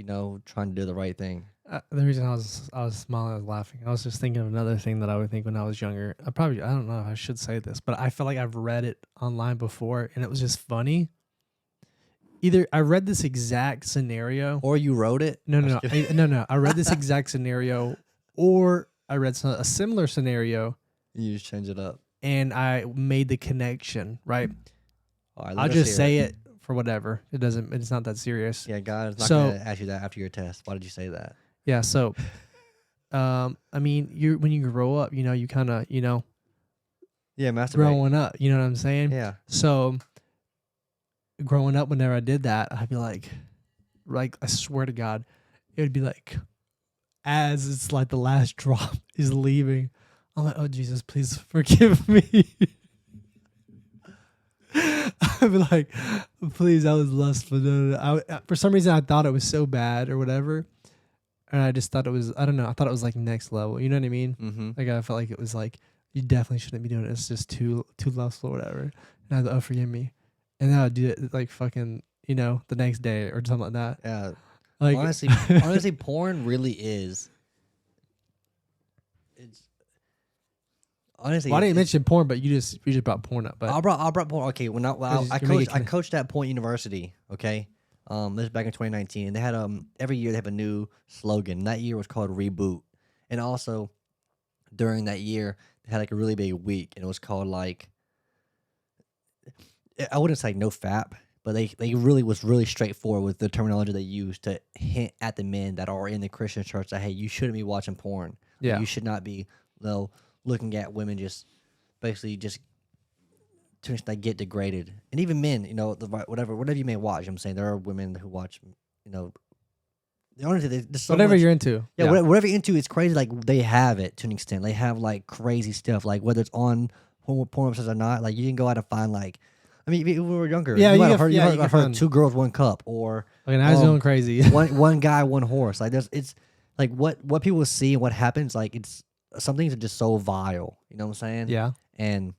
trying to do the right thing. The reason I was smiling, I was laughing. I was just thinking of another thing that I would think when I was younger. I don't know if I should say this, but I feel like I've read it online before, and it was just funny. Either I read this exact scenario, Or you wrote it. no. I read this exact scenario, or I read a similar scenario, You just change it up. and I made the connection. Right? All right, I'll just say it for whatever. It's not that serious. Yeah, God is not So- going to ask you that after your test. Why did you say that? Yeah. So, I mean, when you grow up, you kind of Yeah, masturbate. growing up. You know what I'm saying? Yeah. So growing up, whenever I did that, I'd be like I swear to God, it would be like as it's like the last drop is leaving. I'm like, oh Jesus, please forgive me. I'd be like, please, that was lustful. No. For some reason, I thought it was so bad or whatever. And I just thought it was, I don't know, I thought it was like next level. You know what I mean? Mm-hmm. Like, I felt like it was like, you definitely shouldn't be doing it. It's just too lustful or whatever. And I'd, oh, forgive me. And then I'd do it like fucking, the next day or something like that. Yeah. Like, Honestly, porn really is. It's honestly. well, I didn't mention porn, but you just brought porn up. But I brought porn. Okay, I coached at Point University. Okay, this is back in 2019, and they had every year they have a new slogan. That year was called Reboot, and also during that year they had like a really big week, and it was called like, I wouldn't say no fap, but they really was really straightforward with the terminology they used to hint at the men that are in the Christian church that, hey, you shouldn't be watching porn. yeah, You should not be looking at women just basically just to like get degraded. And even men, whatever you may watch. I'm saying there are women who watch, honestly, there's so whatever much, you're into. yeah, whatever you're into, it's crazy. Like they have it to an extent. They have like crazy stuff, like whether it's on porn websites or not. Like you can go out and find like, I mean, when we were younger, Yeah, you you might have- have you heard can 2 girls, 1 cup, or Like, I was going crazy. one guy, 1 horse. Like it's like what people see and what happens. Like it's some things are just so vile. You know what I'm saying? Yeah. And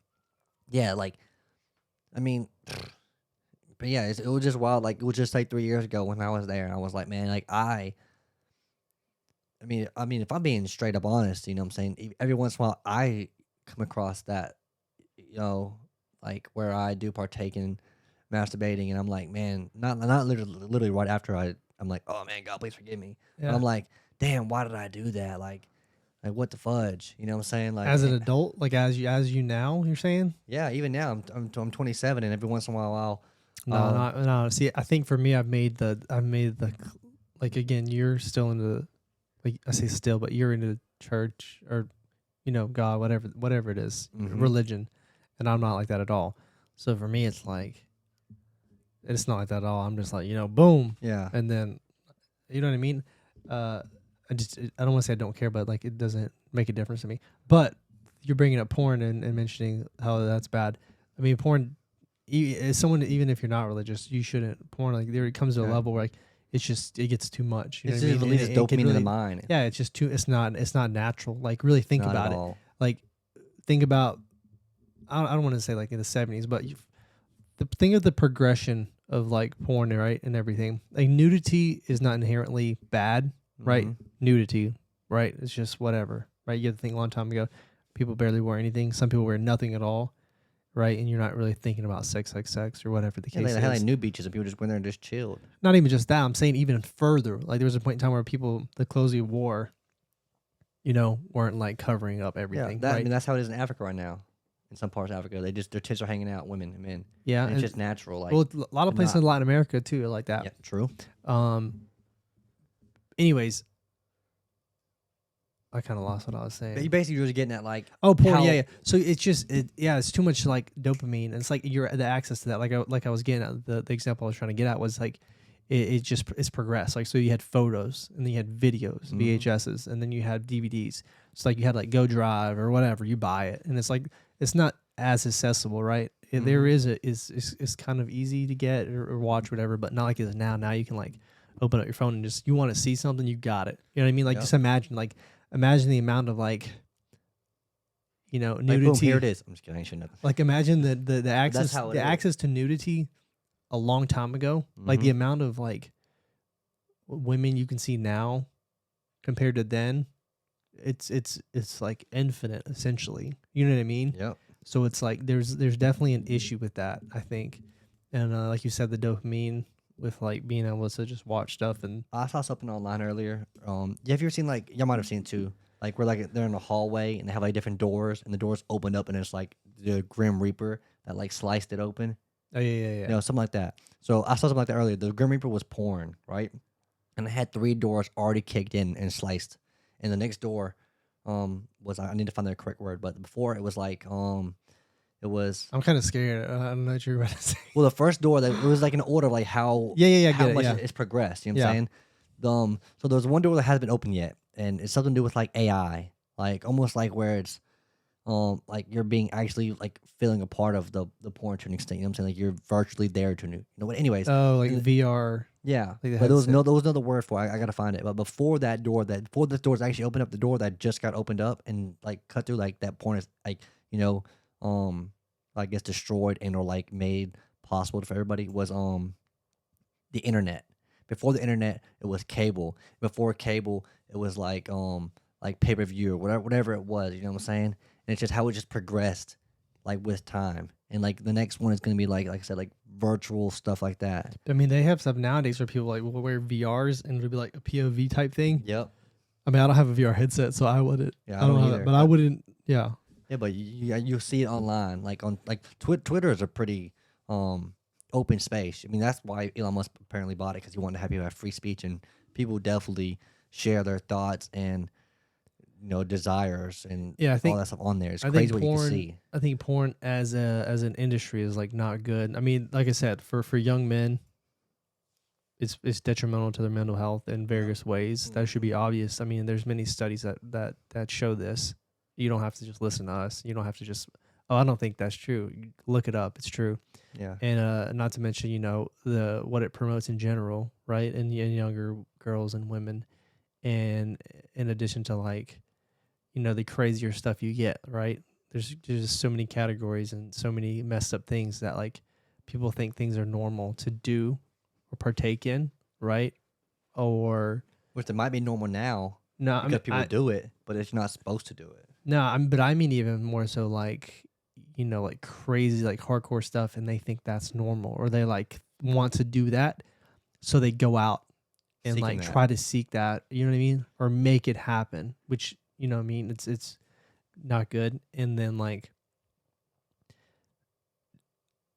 yeah, like I mean, but yeah, it was just wild. Like it was just like 3 years ago when I was there, and I was like, man, like I mean, if I'm being straight up honest, you know what I'm saying? Every once in a while, I come across that, like where I do partake in masturbating, and I'm like, man, not literally right after I'm like, oh man, God, please forgive me. Yeah. But I'm like, damn, why did I do that? Like what the fudge? You know what I'm saying? Like As an adult, like as you now, you're saying? yeah, even now I'm 27, and every once in a while No. See, I think for me, I've made the like, again, you're still into, like, I say still, but you're into church or, God, whatever it is, Mhm. religion, and I'm not like that at all. So for me, it's like, it's not like that at all. I'm just like, boom, yeah. and then, you know what I mean? I don't want to say I don't care, but like it doesn't make a difference to me. But you're bringing up porn and mentioning how that's bad. I mean, porn. As someone, even if you're not religious, you shouldn't porn. Like there, it comes to a level where like it gets too much. You know It's what I just mean? releases And it can dopamine in the really- mind. Yeah, it's just too. It's not natural. Like really think Not about at it. all. Like think about. I don't want to say like in the 70s, but think of the progression of like porn, right, and everything. Like nudity is not inherently bad, right? Mhm. Nudity, right? It's just whatever, right? You have to think a long time ago, people barely wear anything. Some people wear nothing at all, right? And you're not really thinking about sex or whatever the Yeah, case they had is. like nude beaches, and people just went there and just chilled. Not even just that. I'm saying even further. Like there was a point in time where people, the clothes you wore, weren't like covering up everything, I right? mean, that's how it is in Africa right now. In some parts of Africa, their tits are hanging out, women and men. Yeah, And it's and- just natural. Like, well, a lot of they're places not- in Latin America too are like that. yeah, true. Anyways, I kind of lost what I was saying. But you basically were just getting at like, Oh, porn. how- Yeah. So it's just, it's too much like dopamine. And it's like you're the access to that. Like I was getting at, the example I was trying to get at was like, it's progressed. Like, so you had photos and then you had videos, Mhm. VHSs, and then you had DVDs. It's like you had like Go Drive or whatever, you buy it. And it's like, it's not as accessible, right? There Mhm. is kind of easy to get or watch whatever, but not like it is now. Now you can like open up your phone and just, you want to see something, you got it. You know what I mean? Like Yep. just imagine the amount of like, nudity. Like, boom, here it is. I'm just kidding. I shouldn't have. Like imagine the access how it the is. access to nudity a long time ago. Like the Mhm. amount of like women you can see now compared to then, it's like infinite essentially. You know what I mean? Yep. So it's like there's definitely an issue with that, I think. And like you said, the dopamine with like being able to just watch stuff and I saw something online earlier. Yeah, have you ever seen like, y'all might have seen it too, like where like they're in a hallway and they have like different doors and the doors open up and it's like the Grim Reaper that like sliced it open. oh yeah. Something like that. So I saw something like that earlier. The Grim Reaper was porn, right? And it had 3 doors already kicked in and sliced. And the next door was, I need to find the correct word, but before it was like it It was I'm kind of scared. I don't know what you're about to say. well, the first door that it was like an order of like how Yeah. how Get it. much Yeah. it's progressed. You know what Yeah. I'm saying? So there's one door that hasn't been opened yet, and it's something to do with like AI, like almost like where it's like you're being actually like feeling a part of the porn to an extent. You know what I'm saying? Like you're virtually there to you know. But anyways, Oh, like and VR. yeah, Like the but headset. there was another word for it. I gotta find it. But before this door's actually opened up, the door that just got opened up and like cut through, like that porn is like you know, I guess destroyed and or like made possible for everybody was the internet. Before the internet, it was cable. Before cable, it was like pay per view or whatever it was. You know what I'm saying? And it's just how it just progressed, like with time. And like the next one is gonna be like I said, like virtual stuff like that. I mean, they have stuff nowadays where people like will wear VRs and it'll be like a POV type thing. Yep. I mean, I don't have a VR headset, so I wouldn't. Yeah, I don't know either. that, but I wouldn't. Yeah. Yeah, but you see it online, like on like Twitter is a pretty open space. I mean, that's why Elon Musk apparently bought it because he wanted to have people have free speech and people definitely share their thoughts and desires and Yeah, I all think that stuff on there. It's I crazy think what you can porn. see. I think porn as an industry is like not good. I mean, like I said, for young men, it's detrimental to their mental health in various ways. That should be obvious. I mean, there's many studies that show this. You don't have to just listen to us. You don't have to just, oh, I don't think that's true. You look it up. It's true. Yeah. And not to mention, the what it promotes in general, right? And younger girls and women. And in addition to like, the crazier stuff you get, right? There's just so many categories and so many messed up things that like people think things are normal to do or partake in, right? Or Which it might be normal now no, because people do it, but it's not supposed to do it. no, but I mean even more so like, like crazy, like hardcore stuff, and they think that's normal, or they like want to do that, so they go out and Seeking like that. try to seek that, you know what I mean, or make it happen, which you know what I mean, it's not good, and then like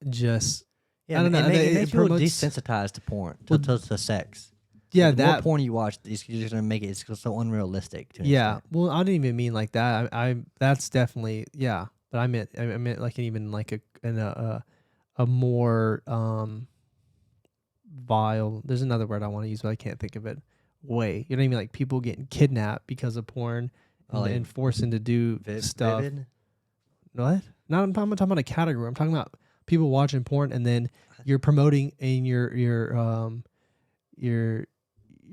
just Yeah, I don't know, It makes people promotes desensitized to porn, Well, to sex. yeah, The more that porn you watch, you're just gonna make it so unrealistic. To an yeah. extent. Well, I didn't even mean like that. I that's definitely yeah. But I meant like even like a more vile. There's another word I want to use, but I can't think of it. Way, you know what I mean? Like people getting kidnapped because of porn and forced into do stuff. Vivid? What? Not I'm talking about a category. I'm talking about people watching porn and then you're promoting and you're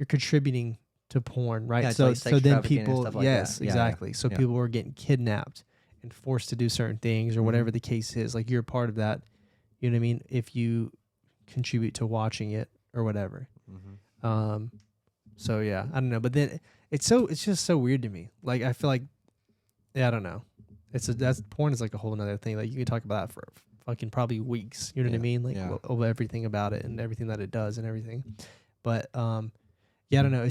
contributing to porn, right? Yeah, it's so like sex so then trafficking and people, stuff like yes, that. Yeah, exactly. yeah, So yeah. people are getting kidnapped and forced to do certain things or whatever the case is. Like you're a part of that. You know what I mean? If you contribute to watching it or whatever. Mm-hmm. So yeah, I don't know. But then it's just so weird to me. Like I feel like, yeah, I don't know. That's porn is like a whole nother thing. Like you could talk about that for fucking probably weeks. You know what I mean? Like over everything about it and everything that it does and everything. But yeah, I don't know.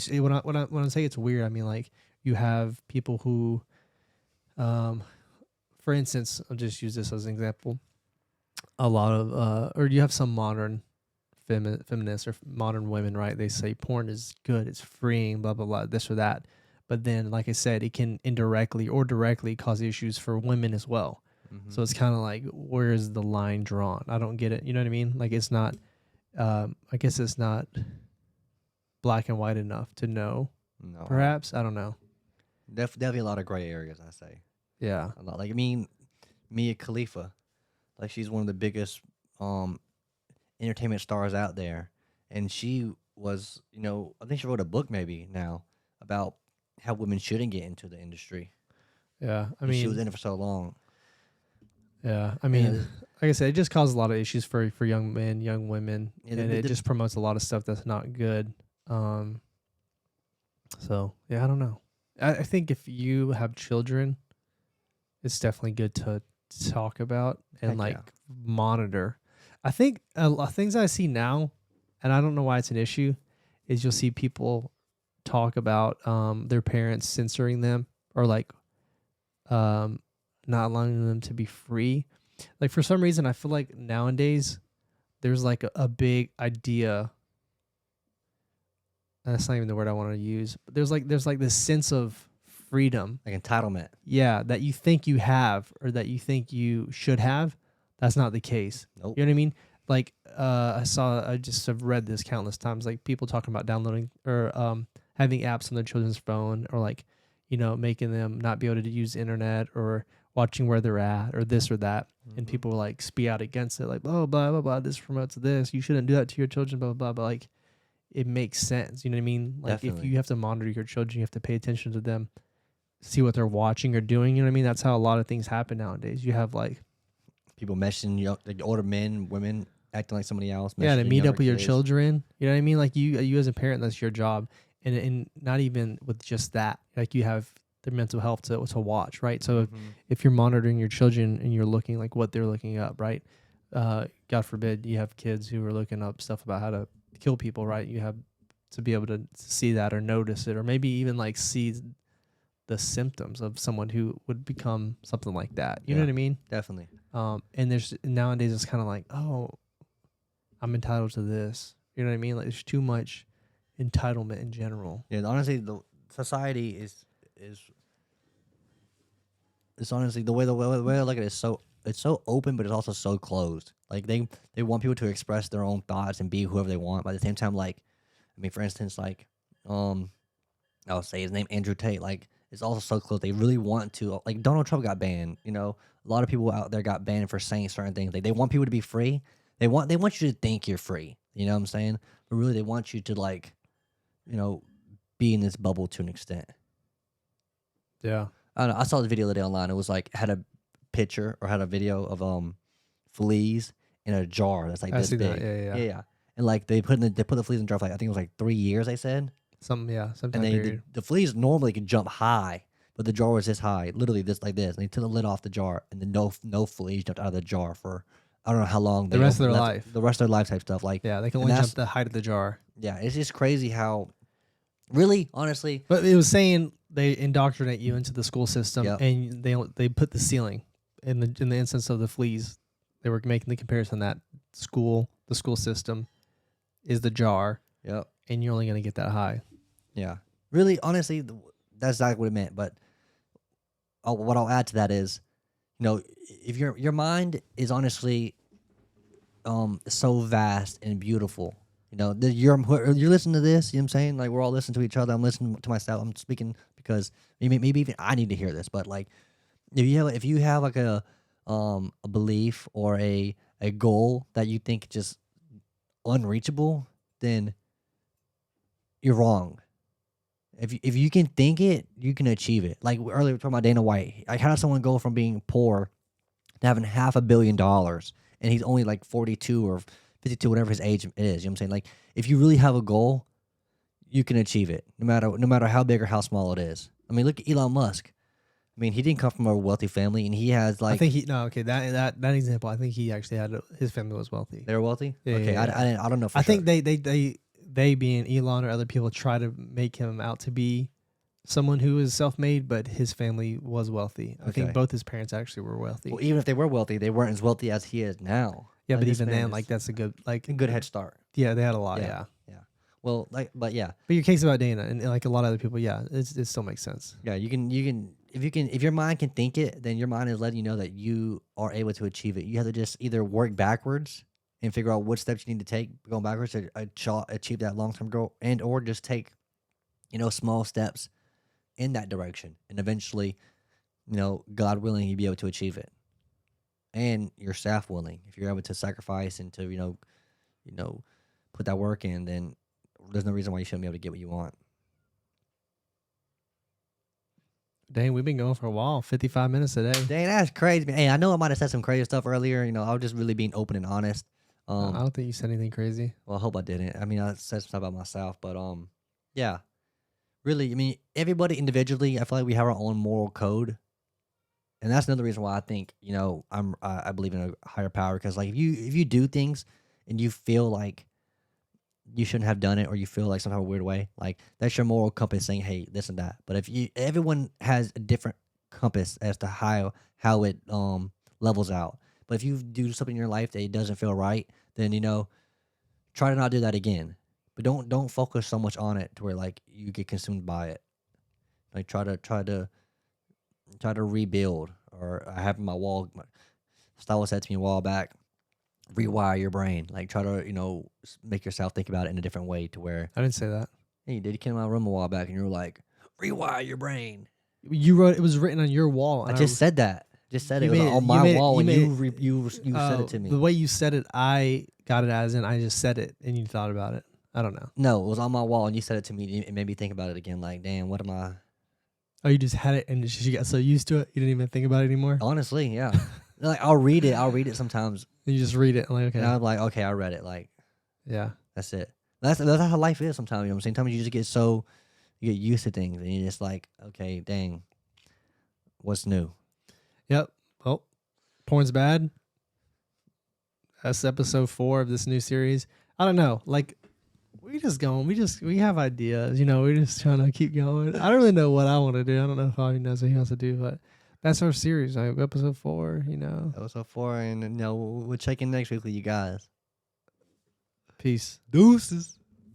When I say it's weird, I mean like you have people who, for instance, I'll just use this as an example. A lot of or you have some modern feminists or modern women, right? They say porn is good, it's freeing, blah blah blah, this or that. But then, like I said, it can indirectly or directly cause issues for women as well. Mm-hmm. So it's kind of like, where is the line drawn? I don't get it. You know what I mean? Like it's not. I guess it's not black and white enough to know. No, Perhaps I don't know. definitely a lot of gray areas. I say Yeah. a lot. Like I mean, Mia Khalifa, like she's one of the biggest entertainment stars out there, and she was, I think she wrote a book maybe now about how women shouldn't get into the industry. Yeah. I And mean, she was in it for so long. yeah. I mean, like I said, it just causes a lot of issues for young men, young women, Yeah, and it just promotes a lot of stuff that's not good. So yeah, I don't know. I think if you have children, it's definitely good to talk about and Heck like yeah. monitor. I think things I see now, and I don't know why it's an issue, is you'll see people talk about their parents censoring them or like not allowing them to be free. Like for some reason, I feel like nowadays there's like a big idea. That's not even the word I want to use. But there's like this sense of freedom, Like entitlement. yeah, that you think you have or that you think you should have, that's not the case. Nope. You know what I mean? Like I just have read this countless times, like people talking about downloading or having apps on their children's phone, or like, making them not be able to use the internet, or watching where they're at, or this or that. And people will like speak out against it, like, oh, blah blah blah, this promotes this, you shouldn't do that to your children, blah blah blah. But like, it makes sense. You know what I mean? Like, if Definitely. you have to monitor your children, you have to pay attention to them, see what they're watching or doing. You know what I mean? That's how a lot of things happen nowadays. You have like, People messaging like older men, women acting like somebody else. yeah, to messaging meet younger up with your kids. children. You know what I mean? Like you as a parent, that's your job. And not even with just that, like you have their mental health to watch, right? So if you're monitoring your children and you're looking like what they're looking up, right? God forbid you have kids who are looking up stuff about how to kill people, right? You have to be able to see that or notice it, or maybe even like see the symptoms of someone who would become something like that. You know Yeah. what I mean? Definitely. And there's nowadays it's kind of like, oh, I'm entitled to this. You know what I mean? Like there's too much entitlement in general. Yeah, honestly, the society is honestly the way I look at it is it's so open, but it's also so closed. Like they want people to express their own thoughts and be whoever they want, but at the same time, like, I mean, for instance, like I'll say his name, Andrew Tate. Like, it's also so close. They really want to, like, Donald Trump got banned. A lot of people out there got banned for saying certain things. Like, they want people to be free. They want you to think you're free. You know what I'm saying? But really, they want you to, like, be in this bubble to an extent. Yeah. I don't know. I saw the video the other day online. It was like had a picture or had a video of fleas in a jar that's like I this see big. that. Yeah. And like they put the fleas in a jar for like, I think it was like 3 years. They said. Some And time period. the fleas normally can jump high, but the jar was this high, literally this like this. And they took the lid off the jar, and then no fleas jumped out of the jar for I don't know how long. The rest of their life. The rest of their life type stuff. Like, Yeah, they can and only jump the height of the jar. yeah, it's just crazy how, really, honestly, But it was saying they indoctrinate you into the school system, Yep. and they put the ceiling in the instance of the fleas. They were making the comparison that the school system is the jar, yep, and you're only going to get that high. yeah, really, honestly, that's exactly what it meant. But what I'll add to that is, if your mind is honestly so vast and beautiful. You're listening to this. You know what I'm saying? Like, we're all listening to each other. I'm listening to myself. I'm speaking because maybe even I need to hear this. But like, if you have like a belief or a goal that you think just unreachable, then you're wrong. If you can think it, you can achieve it. Like earlier we were talking about Dana White. Like, how does someone go from being poor to having $500 million, and he's only like 42 or 52, whatever his age is? You know what I'm saying? Like, if you really have a goal, you can achieve it, no matter how big or how small it is. I mean, look at Elon Musk. I mean, he didn't come from a wealthy family, and he has like. I think that example. I think he actually had his family was wealthy. They were wealthy. Yeah, Okay, yeah. I don't know. For I sure. think they being Elon or other people try to make him out to be someone who is self-made, but his family was wealthy. I think Okay. both his parents actually were wealthy. Well, even if they were wealthy, they weren't as wealthy as he is now. Yeah, Like, but this even man then, is like that's a good a good head start. Yeah, they had a lot. Yeah. Yeah. Well, like, but yeah, But your case about Dana and like a lot of other people, yeah, it still makes sense. yeah, you can if your mind can think it, then your mind is letting you know that you are able to achieve it. You have to just either work backwards and figure out what steps you need to take going backwards to achieve that long-term goal, and or just take small steps in that direction, and eventually, God willing, you'll be able to achieve it, and your staff willing. If you're able to sacrifice and to put that work in, then there's no reason why you shouldn't be able to get what you want. Dang, we've been going for a while, 55 minutes today. Dang, that's crazy. Hey, I know I might have said some crazy stuff earlier. I was just really being open and honest. I don't think you said anything crazy. Well, I hope I didn't. I mean, I said some stuff about myself, but yeah. Really, I mean, everybody individually, I feel like we have our own moral code, and that's another reason why I think I believe in a higher power, because like if you do things and you feel like you shouldn't have done it, or you feel like some type of weird way, like that's your moral compass saying, hey, this and that. But if everyone has a different compass as to how it levels out. But if you do something in your life that it doesn't feel right, then try to not do that again. But don't focus so much on it to where like you get consumed by it. Like try to rebuild. Or I have in my wall. Stella said to me a while back, rewire your brain. Like try to make yourself think about it in a different way to where. I didn't say that. Hey, you did. You came in my room a while back, and you were like, rewire your brain. You wrote it was written on your wall. I just said that. Just said it. It was on you my made it- wall, you and made you said it to me. The way you said it, I got it as in I just said it, and you thought about it. I don't know. No, it was on my wall, and you said it to me. It made me think about it again. Like, damn, what am I? Oh, you just had it, and you got so used to it, you didn't even think about it anymore. Honestly, yeah. Like I'll read it sometimes, You just read it, and like, okay, and I'm like, okay, I read it. Like, yeah, that's it. That's how life is sometimes. You know what I'm saying? Sometimes you just you get used to things, and you're just like, okay, dang, what's new? yep. Well, porn's bad. That's episode 4 of this new series. I don't know, like. We just going. We have ideas. We're just trying to keep going. I don't really know what I want to do. I don't know if Bobby knows what he wants to do, but that's our series. Like episode 4. Episode 4, and we'll check in next week with you guys. Peace. Deuces.